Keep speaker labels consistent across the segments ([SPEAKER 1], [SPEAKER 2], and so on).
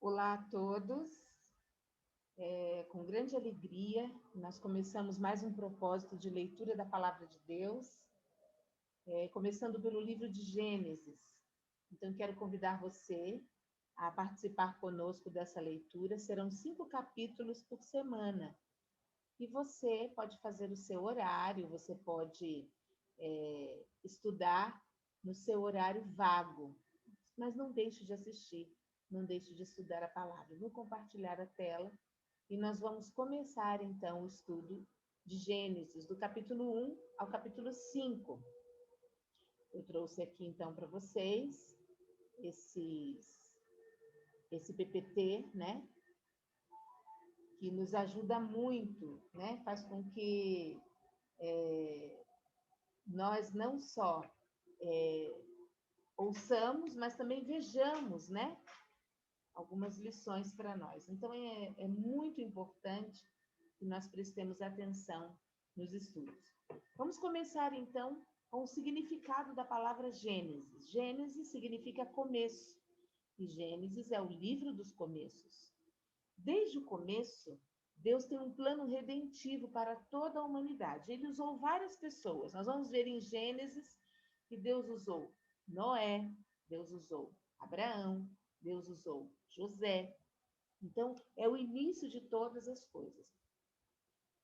[SPEAKER 1] Olá a todos, com grande alegria, nós começamos mais um propósito de leitura da Palavra de Deus, começando pelo livro de Gênesis. Então, quero convidar você a participar conosco dessa leitura. Serão 5 capítulos por semana. E você pode fazer o seu horário, você pode estudar no seu horário vago, mas não deixe de assistir, não deixe de estudar a palavra. Vou compartilhar a tela e nós vamos começar então o estudo de Gênesis, do capítulo 1 ao capítulo 5. Eu trouxe aqui então para vocês esse PPT, né? Que nos ajuda muito, né? Faz com que nós não só ouçamos, mas também vejamos, né? Algumas lições para nós. Então, é muito importante que nós prestemos atenção nos estudos. Vamos começar, então, com o significado da palavra Gênesis. Gênesis significa começo, e Gênesis é o livro dos começos. Desde o começo, Deus tem um plano redentivo para toda a humanidade. Ele usou várias pessoas. Nós vamos ver em Gênesis que Deus usou Noé, Deus usou Abraão, Deus usou José. Então, é o início de todas as coisas.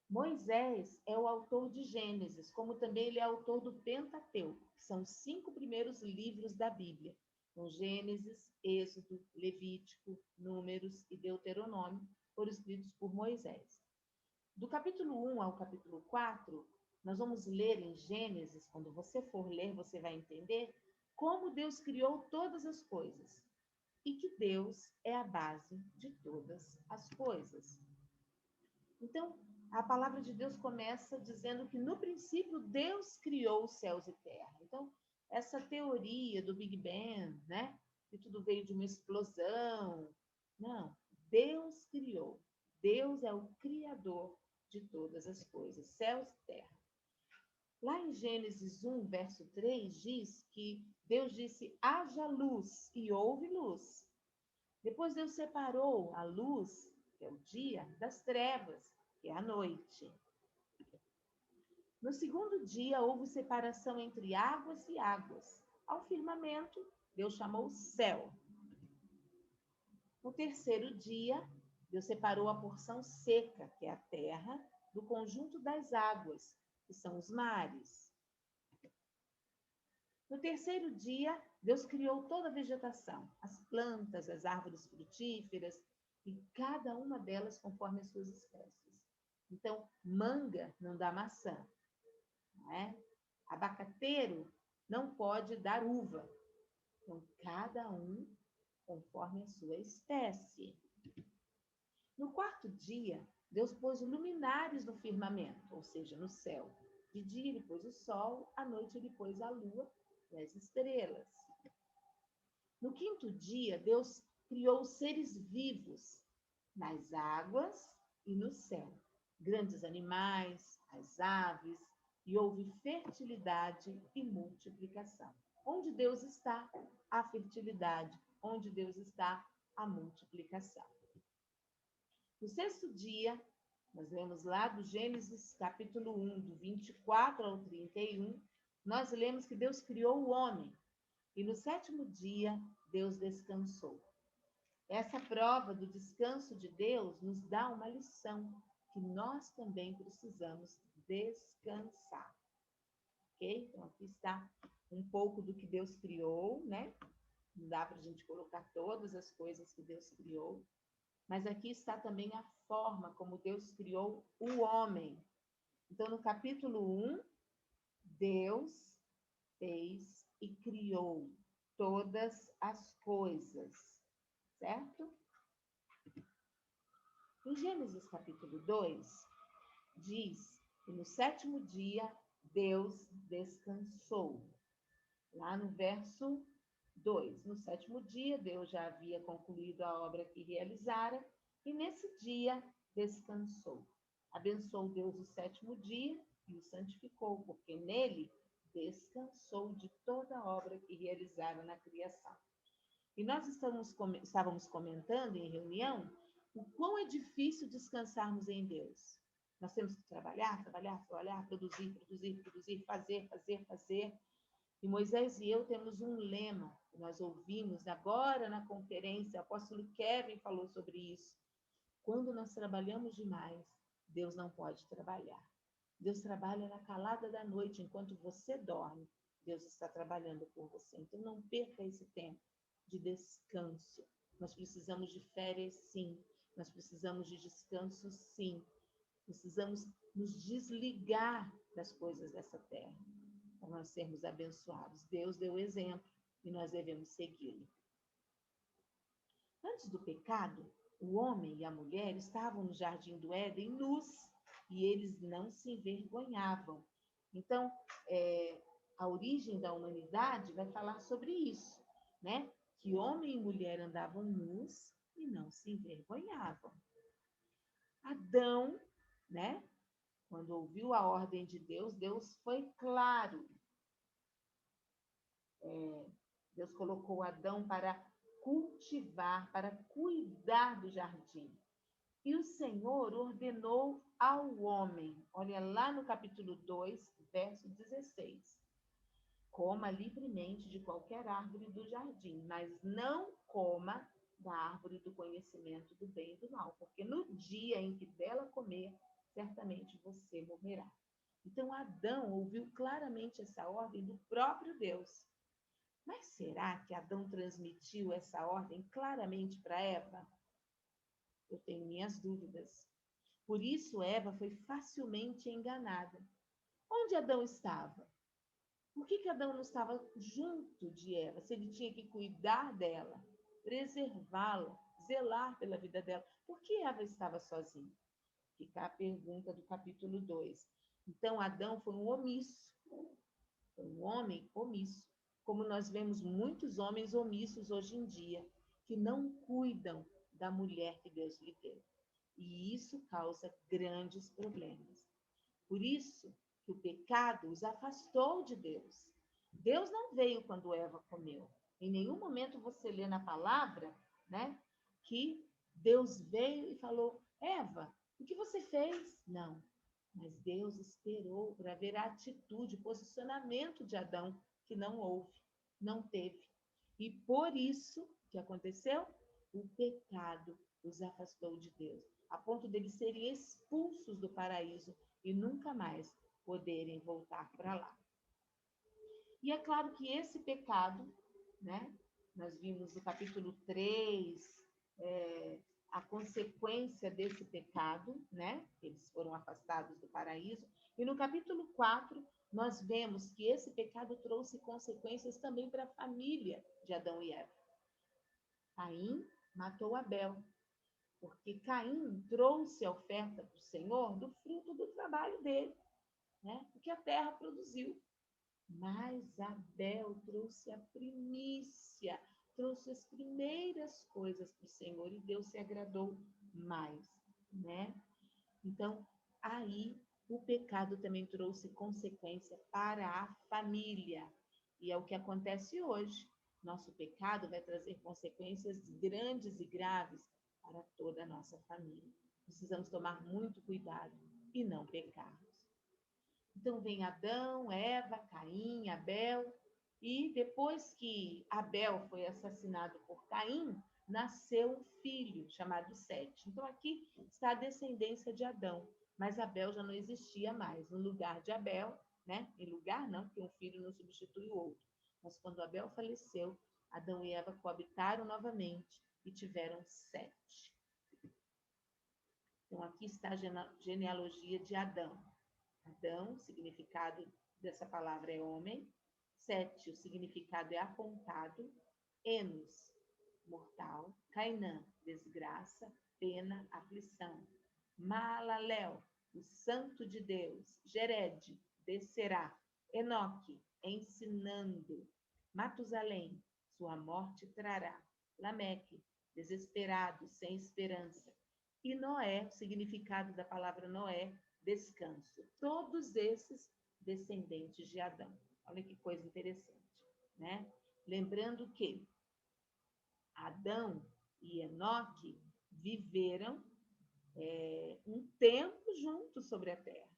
[SPEAKER 1] Moisés é o autor de Gênesis, como também ele é autor do Pentateuco, que são os 5 primeiros livros da Bíblia. Então, Gênesis, Êxodo, Levítico, Números e Deuteronômio foram escritos por Moisés. Do capítulo 1 ao capítulo 4, nós vamos ler em Gênesis, quando você for ler, você vai entender como Deus criou todas as coisas e que Deus é a base de todas as coisas. Então, a palavra de Deus começa dizendo que no princípio Deus criou os céus e terra. Então, essa teoria do Big Bang, né? Que tudo veio de uma explosão. Não, Deus criou. Deus é o criador de todas as coisas, céus e terra. Lá em Gênesis 1, verso 3, diz que Deus disse: haja luz, e houve luz. Depois Deus separou a luz, que é o dia, das trevas, que é a noite. No segundo dia, houve separação entre águas e águas. Ao firmamento, Deus chamou céu. No terceiro dia, Deus separou a porção seca, que é a terra, do conjunto das águas, que são os mares. No terceiro dia, Deus criou toda a vegetação, as plantas, as árvores frutíferas, e cada uma delas conforme as suas espécies. Então, manga não dá maçã, não é? Abacateiro não pode dar uva. Então, cada um conforme a sua espécie. No quarto dia, Deus pôs luminares no firmamento, ou seja, no céu. De dia ele pôs o sol, à noite ele pôs a lua e as estrelas. No quinto dia, Deus criou os seres vivos nas águas e no céu, grandes animais, as aves, e houve fertilidade e multiplicação. Onde Deus está, a fertilidade. Onde Deus está, a multiplicação. No sexto dia, nós lemos lá do Gênesis capítulo 1, do 24 ao 31, nós lemos que Deus criou o homem. E no sétimo dia, Deus descansou. Essa prova do descanso de Deus nos dá uma lição, que nós também precisamos descansar. Ok? Então, aqui está um pouco do que Deus criou, né? Não dá para a gente colocar todas as coisas que Deus criou, mas aqui está também a forma como Deus criou o homem. Então, no capítulo 1, Deus fez e criou todas as coisas, certo? Em Gênesis capítulo 2, diz que no sétimo dia Deus descansou. Lá no verso 2, no sétimo dia Deus já havia concluído a obra que realizara e nesse dia descansou. Abençoou Deus o sétimo dia e o santificou, porque nele descansou de toda a obra que realizara na criação. E nós estávamos comentando em reunião o quão é difícil descansarmos em Deus. Nós temos que trabalhar, trabalhar, trabalhar, produzir, produzir, produzir, fazer, fazer, fazer. E Moisés e eu temos um lema que nós ouvimos agora na conferência, o apóstolo Kevin falou sobre isso. Quando nós trabalhamos demais, Deus não pode trabalhar. Deus trabalha na calada da noite, enquanto você dorme. Deus está trabalhando por você. Então, não perca esse tempo de descanso. Nós precisamos de férias, sim. Nós precisamos de descanso, sim. Precisamos nos desligar das coisas dessa terra, para nós sermos abençoados. Deus deu exemplo e nós devemos segui-lo. Antes do pecado, o homem e a mulher estavam no jardim do Éden nus e eles não se envergonhavam. Então, a origem da humanidade vai falar sobre isso, né? Que homem e mulher andavam nus e não se envergonhavam. Adão, né? Quando ouviu a ordem de Deus, Deus foi claro. Deus colocou Adão para cultivar, para cuidar do jardim. E o Senhor ordenou ao homem, olha lá no capítulo 2, verso 16: coma livremente de qualquer árvore do jardim, mas não coma da árvore do conhecimento do bem e do mal, porque no dia em que dela comer, certamente você morrerá. Então Adão ouviu claramente essa ordem do próprio Deus. Mas será que Adão transmitiu essa ordem claramente para Eva? Eu tenho minhas dúvidas. Por isso, Eva foi facilmente enganada. Onde Adão estava? Por que Adão não estava junto de Eva? Se ele tinha que cuidar dela, preservá-la, zelar pela vida dela. Por que Eva estava sozinha? Fica a pergunta do capítulo 2. Então, Adão foi um omisso. Foi um homem omisso. Como nós vemos muitos homens omissos hoje em dia, que não cuidam da mulher que Deus lhe deu. E isso causa grandes problemas. Por isso que o pecado os afastou de Deus. Deus não veio quando Eva comeu. Em nenhum momento você lê na palavra, né, que Deus veio e falou: Eva, o que você fez? Não. Mas Deus esperou para ver a atitude, o posicionamento de Adão, que não houve, não teve. E por isso, o que aconteceu? O pecado os afastou de Deus, a ponto deles serem expulsos do paraíso e nunca mais poderem voltar para lá. E é claro que esse pecado, né, nós vimos no capítulo 3, a consequência desse pecado, né? Eles foram afastados do paraíso. E no capítulo 4, nós vemos que esse pecado trouxe consequências também para a família de Adão e Eva. Caim matou Abel, porque Caim trouxe a oferta para o Senhor do fruto do trabalho dele, né? O que a terra produziu. Mas Abel trouxe a primícia, trouxe as primeiras coisas para o Senhor e Deus se agradou mais, né? Então, aí o pecado também trouxe consequência para a família. E é o que acontece hoje. Nosso pecado vai trazer consequências grandes e graves para toda a nossa família. Precisamos tomar muito cuidado e não pecarmos. Então vem Adão, Eva, Caim, Abel, e depois que Abel foi assassinado por Caim, nasceu um filho chamado Sete. Então aqui está a descendência de Adão, mas Abel já não existia mais. No lugar de Abel, né? Em lugar não, porque um filho não substitui o outro. Mas quando Abel faleceu, Adão e Eva coabitaram novamente e tiveram Sete. Então aqui está a genealogia de Adão. Adão, o significado dessa palavra é homem. Sete, o significado é apontado. Enos, mortal. Cainã, desgraça, pena, aflição. Maalalel, o santo de Deus. Jered, descerá. Enoque, ensinando. Matusalém, sua morte trará. Lameque, desesperado, sem esperança. E Noé, o significado da palavra Noé, descanso. Todos esses descendentes de Adão. Olha que coisa interessante, né? Lembrando que Adão e Enoque viveram um tempo juntos sobre a terra.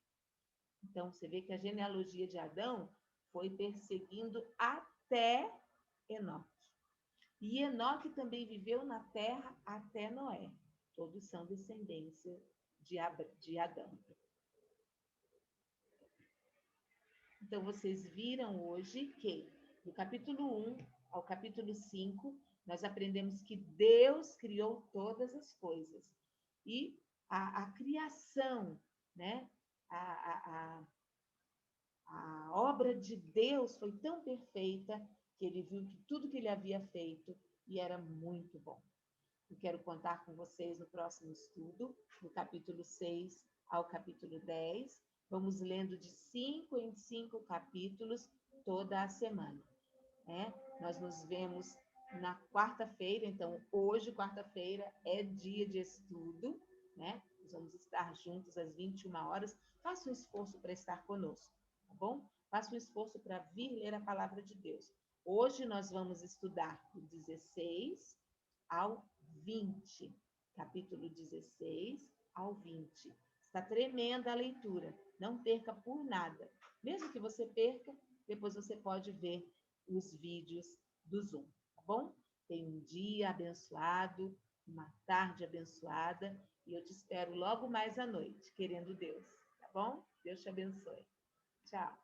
[SPEAKER 1] Então, você vê que a genealogia de Adão foi perseguindo até Enoque. E Enoque também viveu na terra até Noé. Todos são descendência de Adão. Então, vocês viram hoje que, do capítulo 1 ao capítulo 5, nós aprendemos que Deus criou todas as coisas. E a criação, né? A obra de Deus foi tão perfeita que ele viu que tudo que ele havia feito e era muito bom. Eu quero contar com vocês no próximo estudo, do capítulo 6 ao capítulo 10. Vamos lendo de 5 em 5 capítulos toda a semana. Nós nos vemos na quarta-feira, então hoje, quarta-feira, é dia de estudo, né? Nós vamos estar juntos às 21 horas. Faça um esforço para estar conosco, tá bom? Faça um esforço para vir ler a palavra de Deus. Hoje nós vamos estudar do 16 ao 20, capítulo 16 ao 20. Está tremenda a leitura, não perca por nada. Mesmo que você perca, depois você pode ver os vídeos do Zoom, tá bom? Tenha um dia abençoado, uma tarde abençoada, e eu te espero logo mais à noite, querendo Deus, tá bom? Deus te abençoe. Tchau.